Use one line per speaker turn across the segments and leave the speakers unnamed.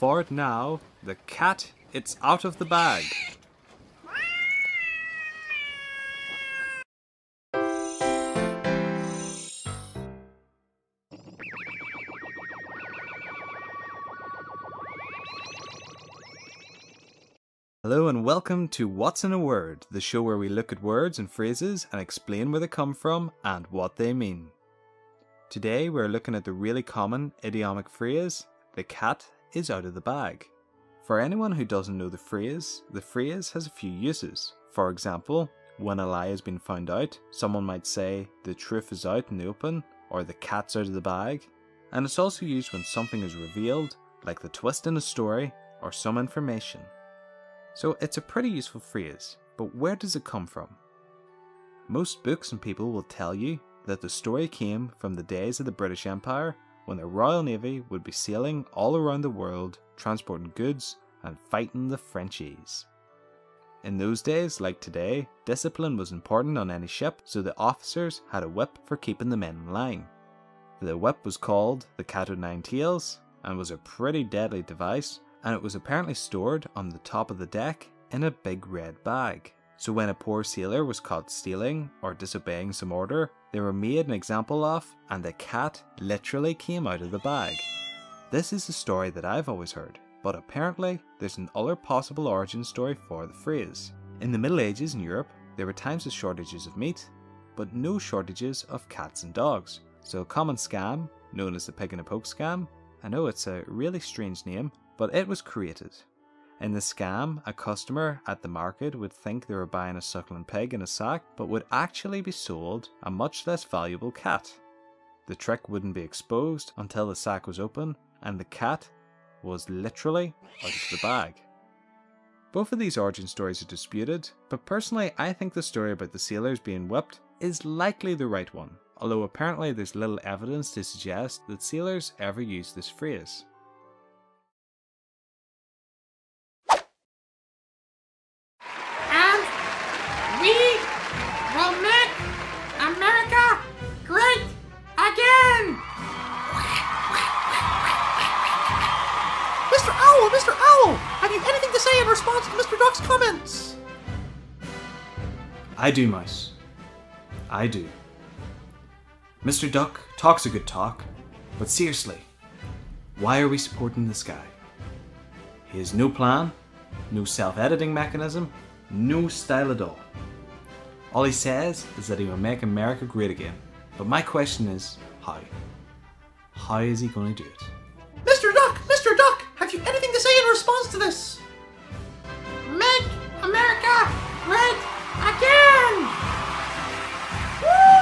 for it now. The cat, it's out of the bag. Hello and welcome to What's in a Word, the show where we look at words and phrases and explain where they come from and what they mean. Today we're looking at the really common idiomatic phrase, the cat is out of the bag. For anyone who doesn't know the phrase has a few uses. For example, when a lie has been found out, someone might say the truth is out in the open, or the cat's out of the bag. And it's also used when something is revealed, like the twist in a story or some information. So it's a pretty useful phrase, but where does it come from? Most books and people will tell you that the story came from the days of the British Empire when the Royal Navy would be sailing all around the world, transporting goods and fighting the Frenchies. In those days, like today, discipline was important on any ship, so the officers had a whip for keeping the men in line. The whip was called the cat o' nine tails and was a pretty deadly device, and it was apparently stored on the top of the deck in a big red bag. So when a poor sailor was caught stealing or disobeying some order, they were made an example of, and the cat literally came out of the bag. This is the story that I've always heard, but apparently there's an other possible origin story for the phrase. In the Middle Ages in Europe, there were times of shortages of meat, but no shortages of cats and dogs. So a common scam, known as the pig in a poke scam, I know it's a really strange name, but it was created. In the scam, a customer at the market would think they were buying a suckling pig in a sack, but would actually be sold a much less valuable cat. The trick wouldn't be exposed until the sack was open, and the cat was literally out of the bag. Both of these origin stories are disputed, but personally I think the story about the sailors being whipped is likely the right one, although apparently there's little evidence to suggest that sailors ever used this phrase.
We will make America great again! Mr. Owl! Have you anything to say in response to Mr. Duck's comments?
I do, Mouse. I do. Mr. Duck talks a good talk, but seriously, why are we supporting this guy? He has no plan, no self-editing mechanism, no style at all. All he says is that he will make America great again. But my question is, how? How is he going to do it?
Mr. Duck, have you anything to say in response to this? Make America great again! Woo!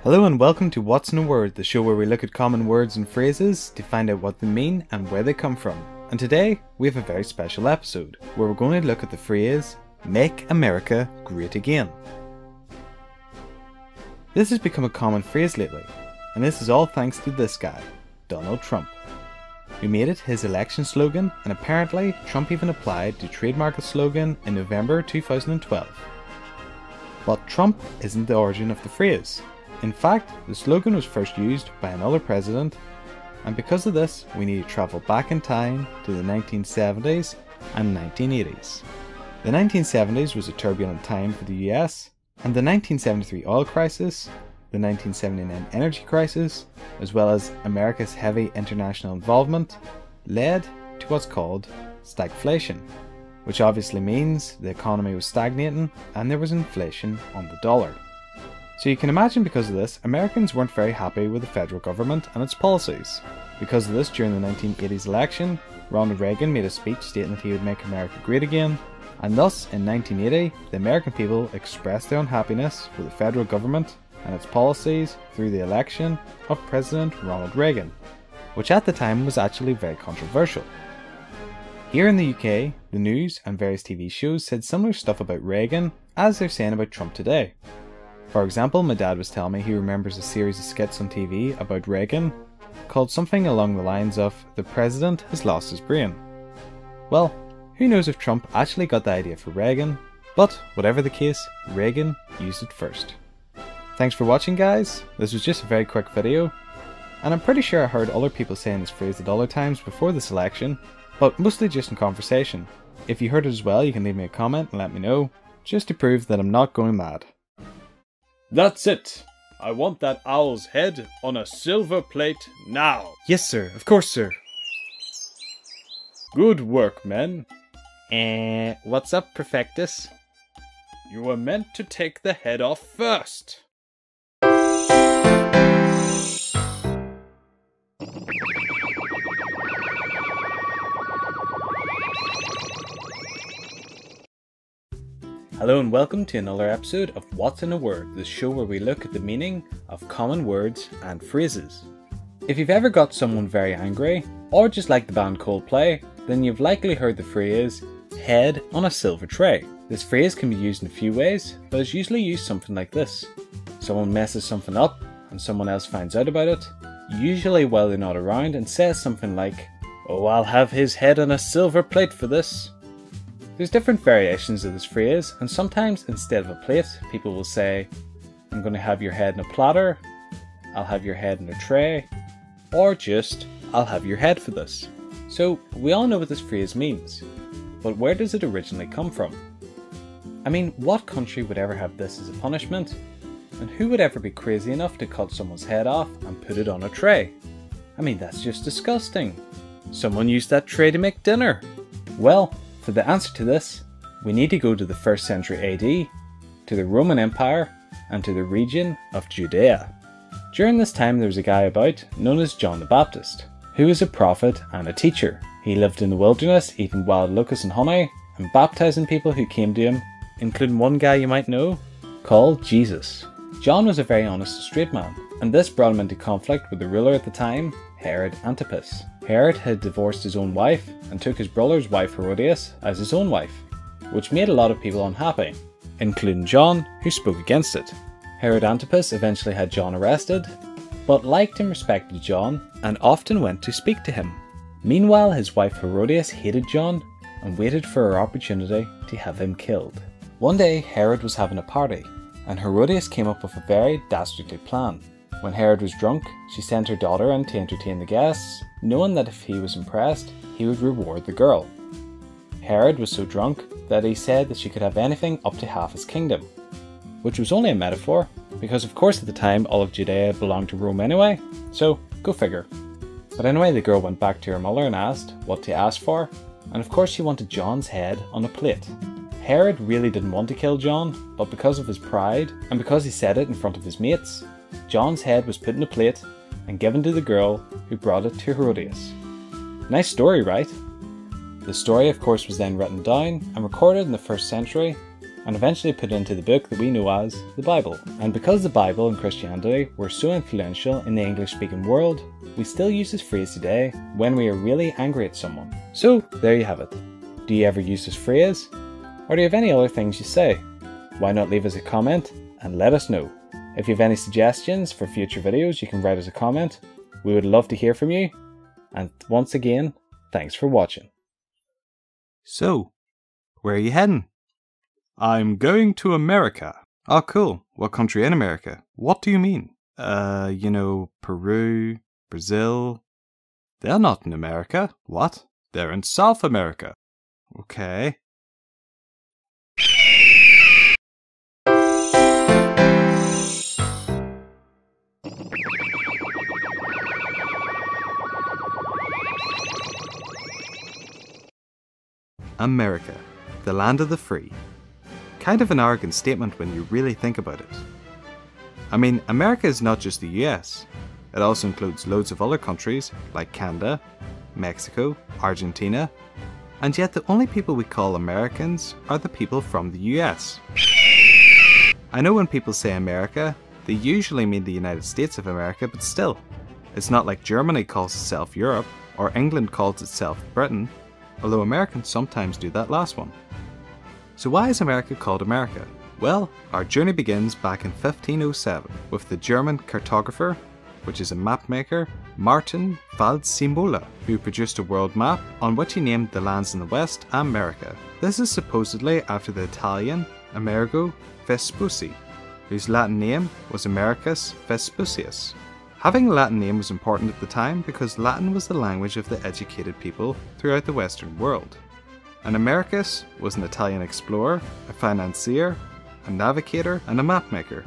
Hello and welcome to What's in a Word, the show where we look at common words and phrases to find out what they mean and where they come from. And today, we have a very special episode, where we're going to look at the phrase, Make America Great Again. This has become a common phrase lately, and this is all thanks to this guy, Donald Trump, who made it his election slogan, and apparently Trump even applied to trademark the slogan in November 2012. But Trump isn't the origin of the phrase. In fact, the slogan was first used by another president, and because of this, we need to travel back in time to the 1970s and 1980s. The 1970s was a turbulent time for the US, and the 1973 oil crisis, the 1979 energy crisis, as well as America's heavy international involvement, led to what's called stagflation, which obviously means the economy was stagnating and there was inflation on the dollar. So you can imagine because of this, Americans weren't very happy with the federal government and its policies. Because of this, during the 1980s election, Ronald Reagan made a speech stating that he would make America great again, and thus in 1980, the American people expressed their unhappiness with the federal government and its policies through the election of President Ronald Reagan, which at the time was actually very controversial. Here in the UK, the news and various TV shows said similar stuff about Reagan as they're saying about Trump today. For example, my dad was telling me he remembers a series of skits on TV about Reagan called something along the lines of "the president has lost his brain." Well, who knows if Trump actually got the idea for Reagan, but whatever the case, Reagan used it first. Thanks for watching, guys. This was just a very quick video, and I'm pretty sure I heard other people saying this phrase at other times before this election, but mostly just in conversation. If you heard it as well, you can leave me a comment and let me know, just to prove that I'm not going mad.
That's it. I want that owl's head on a silver plate now.
Yes, sir. Of course, sir.
Good work, men.
What's up, Perfectus?
You were meant to take the head off first.
Hello and welcome to another episode of What's in a Word, the show where we look at the meaning of common words and phrases. If you've ever got someone very angry, or just like the band Coldplay, then you've likely heard the phrase, head on a silver tray. This phrase can be used in a few ways, but it's usually used something like this. Someone messes something up, and someone else finds out about it, usually while they're not around, and says something like, "Oh, I'll have his head on a silver plate for this." There's different variations of this phrase, and sometimes instead of a plate, people will say, "I'm going to have your head in a platter," "I'll have your head in a tray," or just, "I'll have your head for this." So, we all know what this phrase means, but where does it originally come from? I mean, what country would ever have this as a punishment? And who would ever be crazy enough to cut someone's head off and put it on a tray? I mean, that's just disgusting. Someone used that tray to make dinner. Well, for the answer to this, we need to go to the 1st century AD, to the Roman Empire, and to the region of Judea. During this time there was a guy about known as John the Baptist, who was a prophet and a teacher. He lived in the wilderness eating wild locusts and honey, and baptizing people who came to him, including one guy you might know, called Jesus. John was a very honest and straight man, and this brought him into conflict with the ruler at the time, Herod Antipas. Herod had divorced his own wife and took his brother's wife Herodias as his own wife, which made a lot of people unhappy, including John, who spoke against it. Herod Antipas eventually had John arrested, but liked and respected John and often went to speak to him. Meanwhile, his wife Herodias hated John and waited for her opportunity to have him killed. One day, Herod was having a party, and Herodias came up with a very dastardly plan. When Herod was drunk, she sent her daughter in to entertain the guests, knowing that if he was impressed, he would reward the girl. Herod was so drunk that he said that she could have anything up to half his kingdom, which was only a metaphor, because of course at the time all of Judea belonged to Rome anyway, so go figure. But anyway, the girl went back to her mother and asked what to ask for, and of course she wanted John's head on a plate. Herod really didn't want to kill John, but because of his pride, and because he said it in front of his mates, John's head was put in a plate and given to the girl who brought it to Herodias. Nice story, right? The story of course was then written down and recorded in the 1st century and eventually put into the book that we know as the Bible. And because the Bible and Christianity were so influential in the English speaking world, we still use this phrase today when we are really angry at someone. So there you have it. Do you ever use this phrase? Or do you have any other things you say? Why not leave us a comment and let us know. If you have any suggestions for future videos, you can write us a comment. We would love to hear from you. And once again, thanks for watching.
So, where are you heading? I'm going to America.
Oh cool, what country in America?
What do you mean?
Peru, Brazil.
They're not in America.
What?
They're in South America.
Okay. America, the land of the free. Kind of an arrogant statement when you really think about it. I mean, America is not just the US. It also includes loads of other countries like Canada, Mexico, Argentina, and yet the only people we call Americans are the people from the US. I know when people say America, they usually mean the United States of America, but still, it's not like Germany calls itself Europe or England calls itself Britain, although Americans sometimes do that last one. So why is America called America? Well, our journey begins back in 1507 with the German cartographer which is a map maker, Martin Waldseemüller, who produced a world map on which he named the lands in the West America. This is supposedly after the Italian Amerigo Vespucci, whose Latin name was Americus Vespucius. Having a Latin name was important at the time because Latin was the language of the educated people throughout the Western world. And Americus was an Italian explorer, a financier, a navigator, and a mapmaker.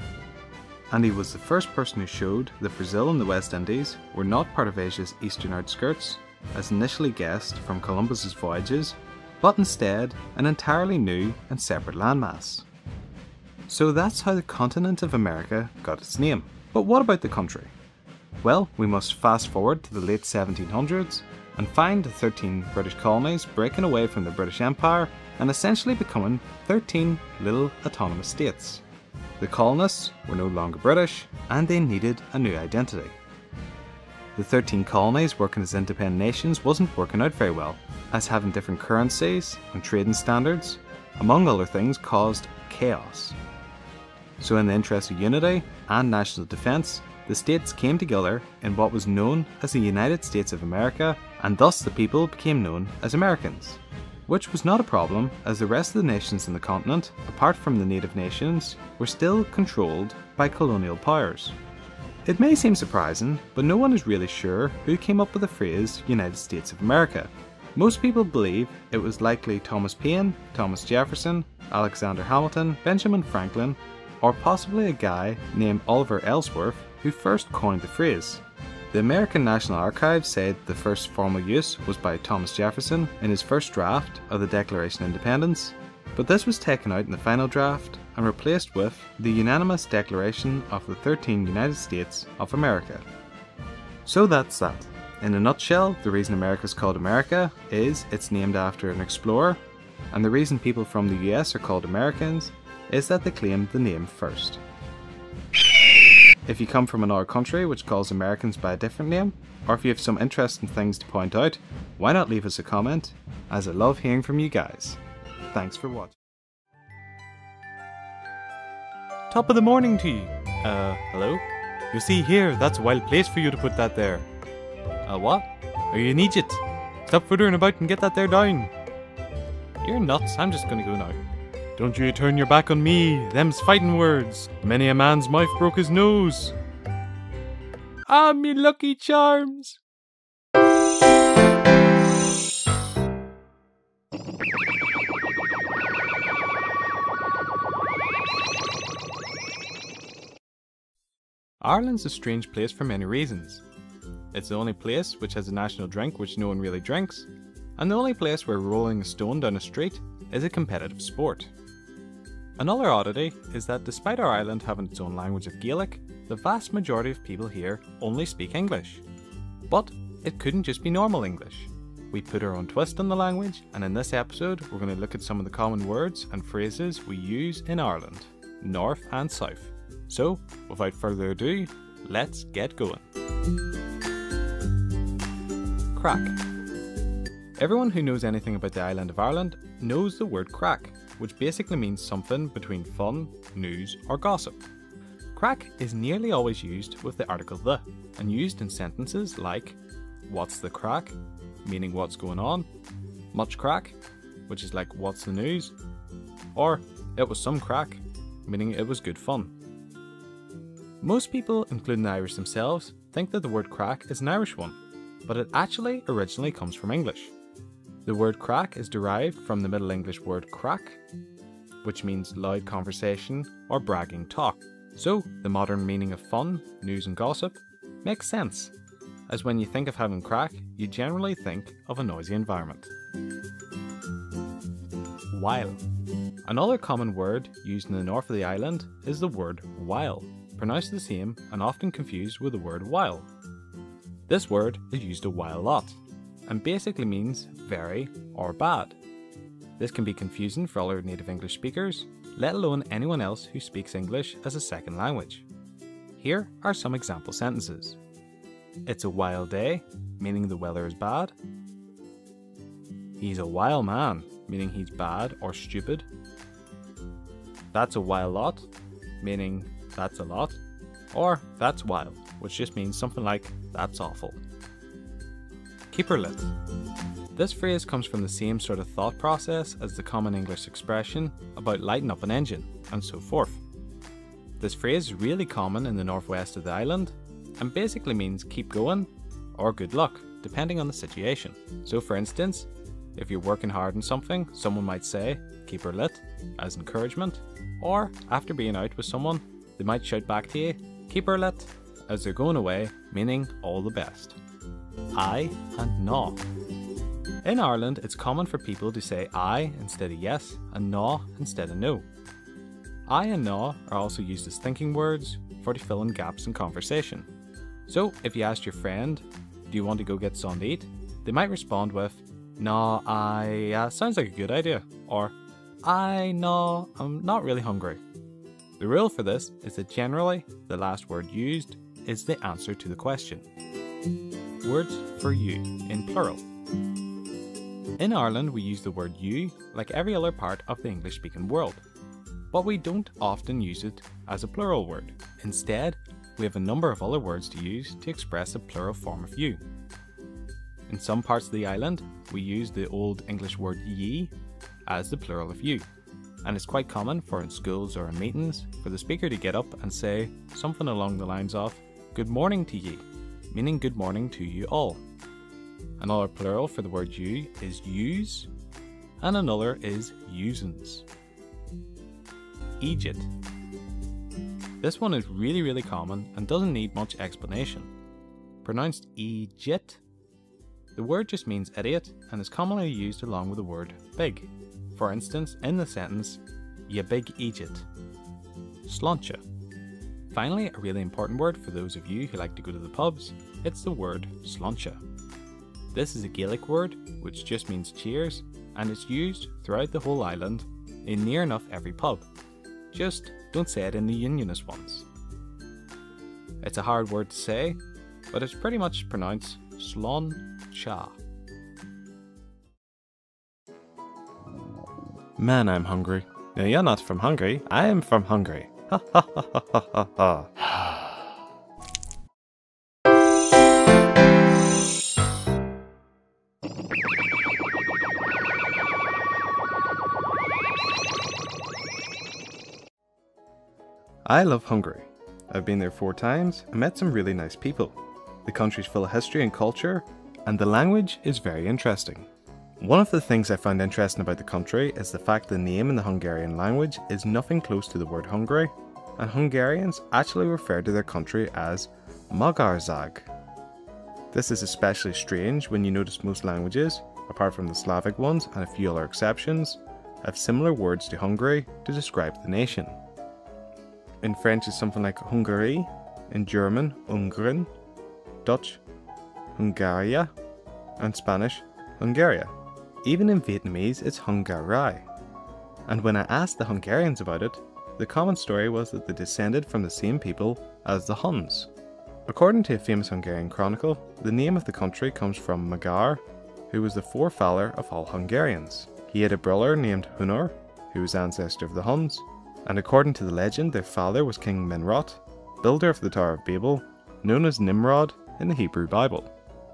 And he was the first person who showed that Brazil and the West Indies were not part of Asia's eastern outskirts, as initially guessed from Columbus's voyages, but instead an entirely new and separate landmass. So that's how the continent of America got its name. But what about the country? Well, we must fast forward to the late 1700s and find the 13 British colonies breaking away from the British Empire and essentially becoming 13 little autonomous states. The colonists were no longer British and they needed a new identity. The 13 colonies working as independent nations wasn't working out very well, as having different currencies and trading standards, among other things, caused chaos. So in the interest of unity and national defence, the states came together in what was known as the United States of America, and thus the people became known as Americans. Which was not a problem, as the rest of the nations in the continent, apart from the native nations, were still controlled by colonial powers. It may seem surprising, but no one is really sure who came up with the phrase United States of America. Most people believe it was likely Thomas Paine, Thomas Jefferson, Alexander Hamilton, Benjamin Franklin, or possibly a guy named Oliver Ellsworth who first coined the phrase. The American National Archives said the first formal use was by Thomas Jefferson in his first draft of the Declaration of Independence, but this was taken out in the final draft and replaced with the unanimous Declaration of the 13 United States of America. So that's that. In a nutshell, the reason America is called America is it's named after an explorer, and the reason people from the US are called Americans is that they claimed the name first. If you come from another country which calls Americans by a different name, or if you have some interesting things to point out, why not leave us a comment, as I love hearing from you guys. Thanks for watching.
Top of the morning to you. Hello? You see here, that's a wild place for you to put that there. What? Are you an idiot? Stop footering about and get that there down. You're nuts, I'm just gonna go now. Don't you turn your back on me, them's fighting words. Many a man's mouth broke his nose. Ah, me lucky charms!
Ireland's a strange place for many reasons. It's the only place which has a national drink which no one really drinks, and the only place where rolling a stone down a street is a competitive sport. Another oddity is that despite our island having its own language of Gaelic, the vast majority of people here only speak English. But it couldn't just be normal English. We put our own twist on the language, and in this episode we're going to look at some of the common words and phrases we use in Ireland, north and south. So, without further ado, let's get going. Crack. Everyone who knows anything about the island of Ireland knows the word crack, which basically means something between fun, news, or gossip. Crack is nearly always used with the article the, and used in sentences like, what's the crack, meaning what's going on, much crack, which is like what's the news, or it was some crack, meaning it was good fun. Most people, including the Irish themselves, think that the word crack is an Irish one, but it actually originally comes from English. The word crack is derived from the Middle English word crack, which means loud conversation or bragging talk. So, the modern meaning of fun, news and gossip makes sense, as when you think of having crack, you generally think of a noisy environment. While. Another common word used in the north of the island is the word while, pronounced the same and often confused with the word while. This word is used a while lot, and basically means very or bad. This can be confusing for other native English speakers, let alone anyone else who speaks English as a second language. Here are some example sentences. It's a wild day, meaning the weather is bad. He's a wild man, meaning he's bad or stupid. That's a wild lot, meaning that's a lot, or that's wild.
which just means something like, that's awful. Keeperlit. This phrase comes from the same sort of thought process as the common English expression about lighting up an engine, and so forth. This phrase is really common in the northwest of the island, and basically means keep going, or good luck, depending on the situation. So for instance, if you're working hard on something, someone might say, keep her lit, as encouragement, or after being out with someone, they might shout back to you, keep her lit, as they're going away, meaning all the best. Aye and no. In Ireland, it's common for people to say aye instead of yes, and no instead of no. Aye and no are also used as thinking words for to fill in gaps in conversation. So if you asked your friend, do you want to go get something to eat? They might respond with, no, sounds like a good idea, or no, I'm not really hungry. The rule for this is that generally the last word used is the answer to the question. Words for you in plural. In Ireland we use the word you like every other part of the English speaking world, but we don't often use it as a plural word. Instead, we have a number of other words to use to express a plural form of you. In some parts of the island, we use the Old English word ye as the plural of you, and it's quite common for in schools or in meetings for the speaker to get up and say something along the lines of good morning to ye, meaning good morning to you all. Another plural for the word you is use, and another is usins. Egypt. This one is really common and doesn't need much explanation. Pronounced Egypt, the word just means idiot and is commonly used along with the word big. For instance, in the sentence, "You big Egypt." Sláinte. Finally, a really important word for those of you who like to go to the pubs, it's the word sláinte. This is a Gaelic word which just means cheers, and it's used throughout the whole island in near enough every pub. Just don't say it in the unionist ones. It's a hard word to say, but it's pretty much pronounced slán cha.
Man, I'm hungry. No, you're not from Hungary. I am from Hungary. Ha ha ha ha ha ha. I love Hungary. I've been there 4 times and met some really nice people. The country's full of history and culture, and the language is very interesting. One of the things I found interesting about the country is the fact the name in the Hungarian language is nothing close to the word Hungary, and Hungarians actually refer to their country as Magyarország. This is especially strange when you notice most languages, apart from the Slavic ones and a few other exceptions, have similar words to Hungary to describe the nation. In French it's something like Hungary, in German Ungarn, Dutch Hungaria, and Spanish Hungaria. Even in Vietnamese it's Hungarai. And when I asked the Hungarians about it, the common story was that they descended from the same people as the Huns. According to a famous Hungarian chronicle, the name of the country comes from Magyar, who was the forefather of all Hungarians. He had a brother named Hunor, who was ancestor of the Huns, and according to the legend their father was King Minrot, builder of the Tower of Babel, known as Nimrod in the Hebrew Bible.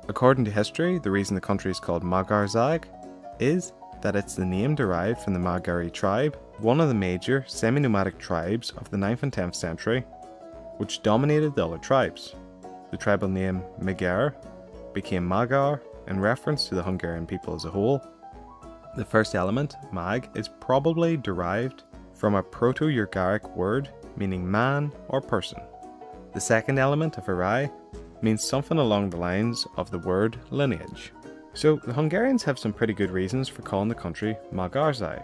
According to history, the reason the country is called Magyarország is that it's the name derived from the Magyari tribe, one of the major semi-nomadic tribes of the 9th and 10th century, which dominated the other tribes. The tribal name Magyar became Magyar in reference to the Hungarian people as a whole. The first element, mag, is probably derived from a Proto-Ugaric word meaning man or person. The second element of Arai means something along the lines of the word lineage. So the Hungarians have some pretty good reasons for calling the country Magyarország.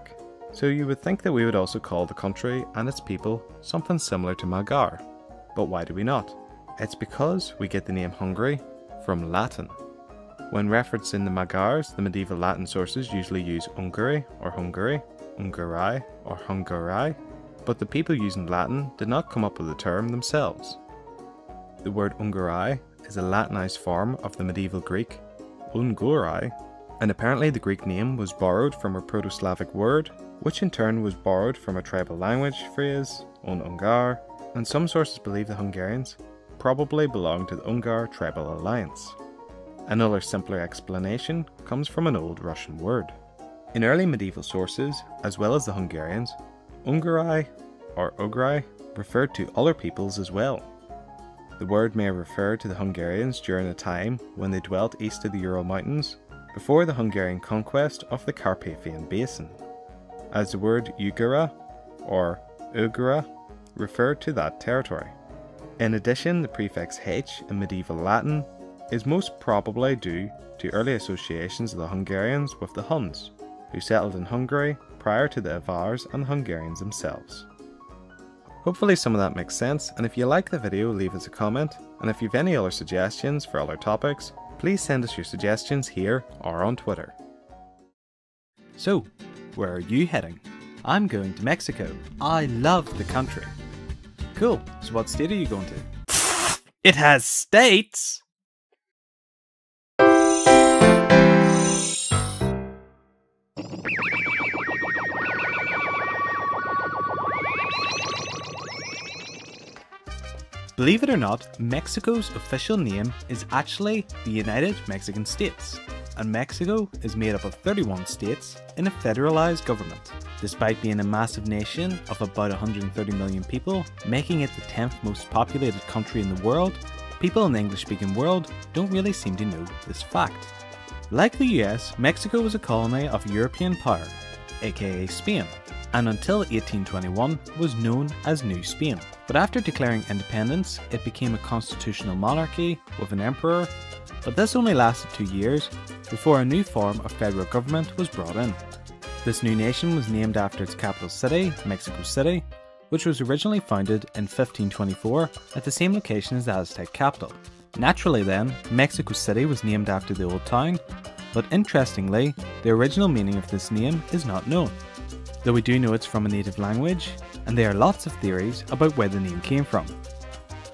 So you would think that we would also call the country and its people something similar to Magyar. But why do we not? It's because we get the name Hungary from Latin. When referencing the Magyars, the medieval Latin sources usually use Ungary or Hungary, Ungarai or Hungarai, but the people using Latin did not come up with the term themselves. The word Ungarai is a Latinized form of the medieval Greek Ungurai, and apparently the Greek name was borrowed from a Proto-Slavic word, which in turn was borrowed from a tribal language phrase, Un Ungar, and some sources believe the Hungarians probably belonged to the Ungar tribal alliance. Another simpler explanation comes from an old Russian word. In early medieval sources, as well as the Hungarians, Ungari or Ugrai referred to other peoples as well. The word may refer to the Hungarians during a time when they dwelt east of the Ural Mountains, before the Hungarian conquest of the Carpathian Basin, as the word Ugara or Ugara referred to that territory. In addition, the prefix H in medieval Latin is most probably due to early associations of the Hungarians with the Huns, who settled in Hungary prior to the Avars and the Hungarians themselves. Hopefully some of that makes sense, and if you like the video, leave us a comment, and if you have any other suggestions for other topics, please send us your suggestions here or on Twitter.
So, where are you heading? I'm going to Mexico. I love the country. Cool, so what state are you going to? It has states! Believe it or not, Mexico's official name is actually the United Mexican States, and Mexico is made up of 31 states in a federalized government. Despite being a massive nation of about 130 million people, making it the 10th most populated country in the world, people in the English-speaking world don't really seem to know this fact. Like the US, Mexico was a colony of European power, aka Spain, and until 1821 was known as New Spain. But after declaring independence, it became a constitutional monarchy with an emperor, but this only lasted 2 years before a new form of federal government was brought in. This new nation was named after its capital city, Mexico City, which was originally founded in 1524 at the same location as the Aztec capital. Naturally then, Mexico City was named after the old town, but interestingly, the original meaning of this name is not known, though we do know it's from a native language, and there are lots of theories about where the name came from.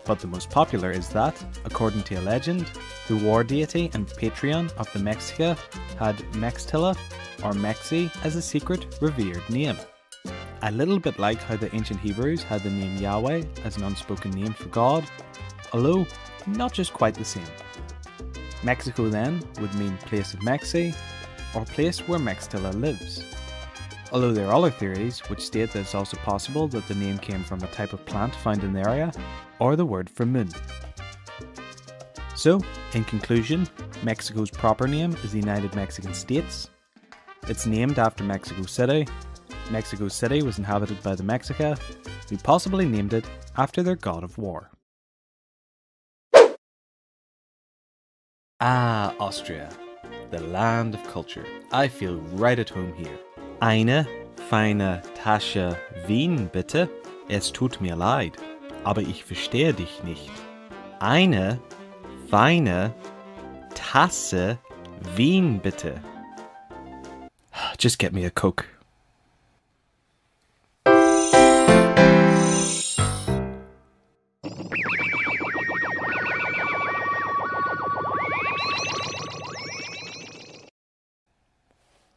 But the most popular is that, according to a legend, the war deity and patron of the Mexica had Mextila or Mexi as a secret revered name. A little bit like how the ancient Hebrews had the name Yahweh as an unspoken name for God, although not just quite the same. Mexico then would mean place of Mexi, or place where Mextila lives. Although there are other theories which state that it's also possible that the name came from a type of plant found in the area, or the word for moon. So, in conclusion, Mexico's proper name is the United Mexican States. It's named after Mexico City. Mexico City was inhabited by the Mexica, who possibly named it after their god of war. Ah, Austria, the land of culture. I feel right at home here. Eine feine Tasche Wien, bitte. Es tut mir leid, aber ich verstehe dich nicht. Eine feine Tasse Wien, bitte. Just get me a Coke.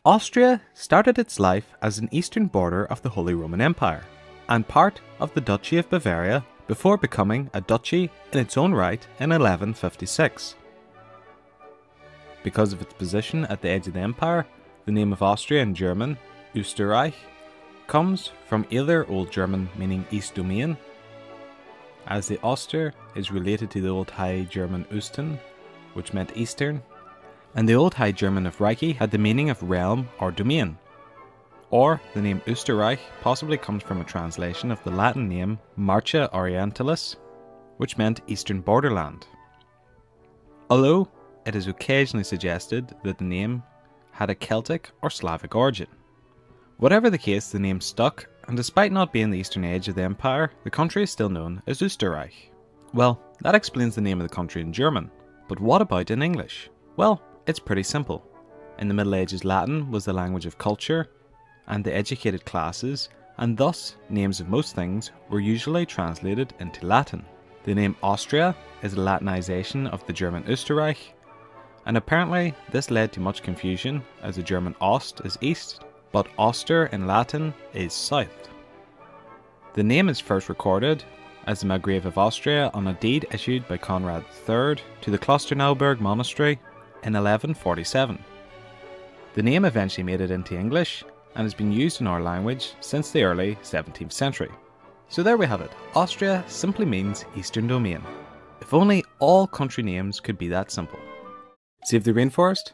Austria started its life as an eastern border of the Holy Roman Empire and part of the Duchy of Bavaria before becoming a duchy in its own right in 1156. Because of its position at the edge of the empire, the name of Austria in German, Österreich, comes from either Old German meaning East Domain, as the Oster is related to the Old High German Osten, which meant eastern, and the Old High German of Reich had the meaning of realm or domain. Or the name Österreich possibly comes from a translation of the Latin name Marcha Orientalis, which meant eastern borderland. Although it is occasionally suggested that the name had a Celtic or Slavic origin. Whatever the case, the name stuck, and despite not being the eastern edge of the empire, the country is still known as Österreich. Well, that explains the name of the country in German, but what about in English? Well, it's pretty simple. In the Middle Ages, Latin was the language of culture and the educated classes, and thus names of most things were usually translated into Latin. The name Austria is a Latinization of the German Österreich, and apparently this led to much confusion as the German Ost is east, but Oster in Latin is south. The name is first recorded
as the Margrave of Austria on a deed issued by Conrad III to the Klosterneuburg Monastery in 1147. The name eventually made it into English and has been used in our language since the early 17th century. So there we have it. Austria simply means Eastern Domain. If only all country names could be that simple. Save the rainforest?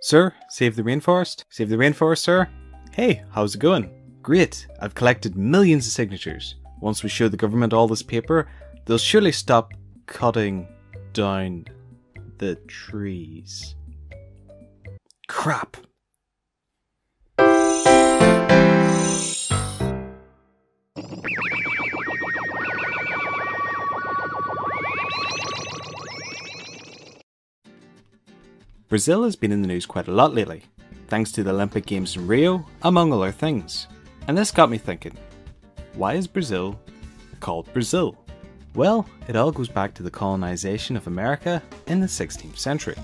Sir, save the rainforest? Save the rainforest, sir? Hey, how's it going? Great, I've collected millions of signatures. Once we show the government all this paper, they'll surely stop cutting down the trees. Crap. Brazil has been in the news quite a lot lately, thanks to the Olympic Games in Rio, among other things. And this got me thinking, why is Brazil called Brazil? Well, it all goes back to the colonization of America in the 16th century.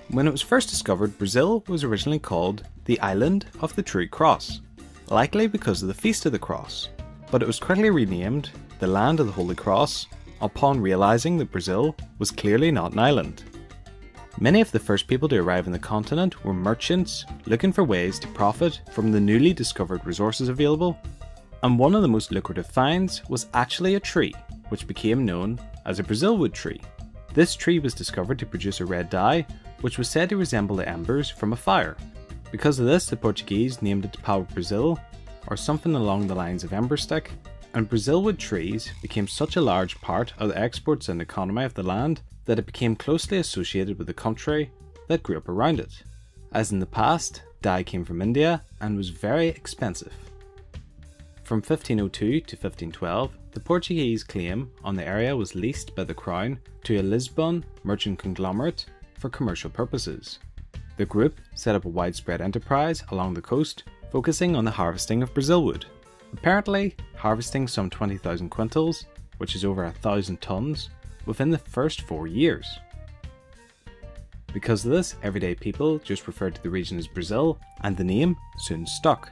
When it was first discovered, Brazil was originally called the Island of the True Cross, likely because of the Feast of the Cross, but it was quickly renamed the Land of the Holy Cross upon realizing that Brazil was clearly not an island. Many of the first people to arrive on the continent were merchants looking for ways to profit from the newly discovered resources available, and one of the most lucrative finds was actually a tree, which became known as a Brazilwood tree. This tree was discovered to produce a red dye, which was said to resemble the embers from a fire. Because of this, the Portuguese named it Pau Brazil, or something along the lines of ember stick, and Brazilwood trees became such a large part of the exports and economy of the land that it became closely associated with the country that grew up around it. As in the past, dye came from India and was very expensive. From 1502 to 1512, the Portuguese claim on the area was leased by the Crown to a Lisbon merchant conglomerate for commercial purposes. The group set up a widespread enterprise along the coast, focusing on the harvesting of Brazilwood, apparently harvesting some 20,000 quintals, which is over 1,000 tons, within the first 4 years. Because of this, everyday people just referred to the region as Brazil, and the name soon stuck.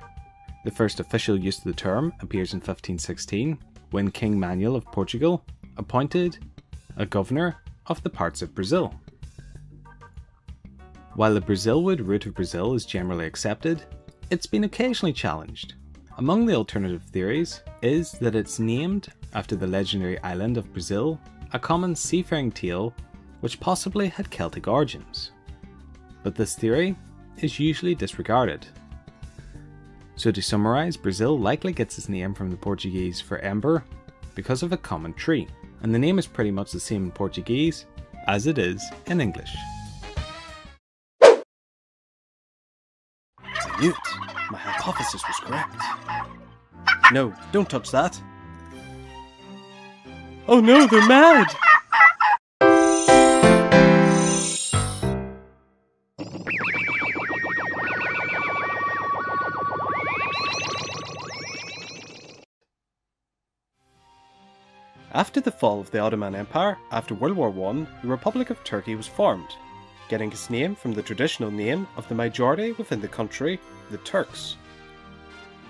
The first official use of the term appears in 1516, when King Manuel of Portugal appointed a governor of the parts of Brazil. While the Brazilwood root of Brazil is generally accepted, it's been occasionally challenged. Among the alternative theories is that it's named after the legendary island of Brazil, a common seafaring tale which possibly had Celtic origins. But this theory is usually disregarded. So to summarise, Brazil likely gets its name from the Portuguese for ember because of a common tree, and the name is pretty much the same in Portuguese as it is in English. I knew it! My hypothesis was correct. No, don't touch that! Oh no, they're mad! After the fall of the Ottoman Empire, after World War I, the Republic of Turkey was formed, getting its name from the traditional name of the majority within the country, the Turks.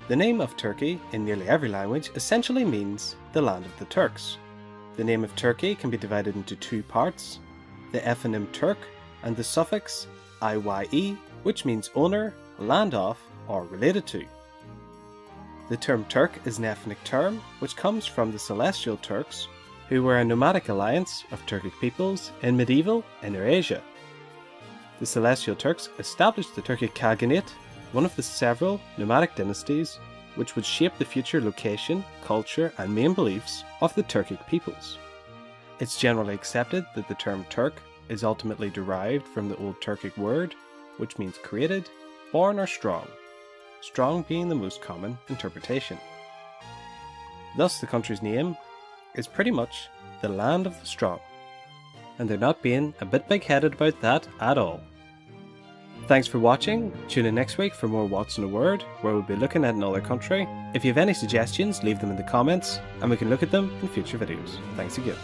The name of Turkey, in nearly every language, essentially means the land of the Turks. The name of Turkey can be divided into two parts, the eponym Turk and the suffix IYE, which means owner, land of, or related to. The term Turk is an ethnic term which comes from the Celestial Turks, who were a nomadic alliance of Turkic peoples in medieval Inner Asia. The Celestial Turks established the Turkic Khaganate, one of the several nomadic dynasties which would shape the future location, culture and main beliefs of the Turkic peoples. It's generally accepted that the term Turk is ultimately derived from the Old Turkic word, which means created, born or strong, strong being the most common interpretation. Thus the country's name is pretty much the land of the strong, and they're not being a bit big-headed about that at all. Thanks for watching. Tune in next week for more What's in a Word, where we'll be looking at another country. If you have any suggestions, leave them in the comments, and we can look at them in future videos. Thanks again.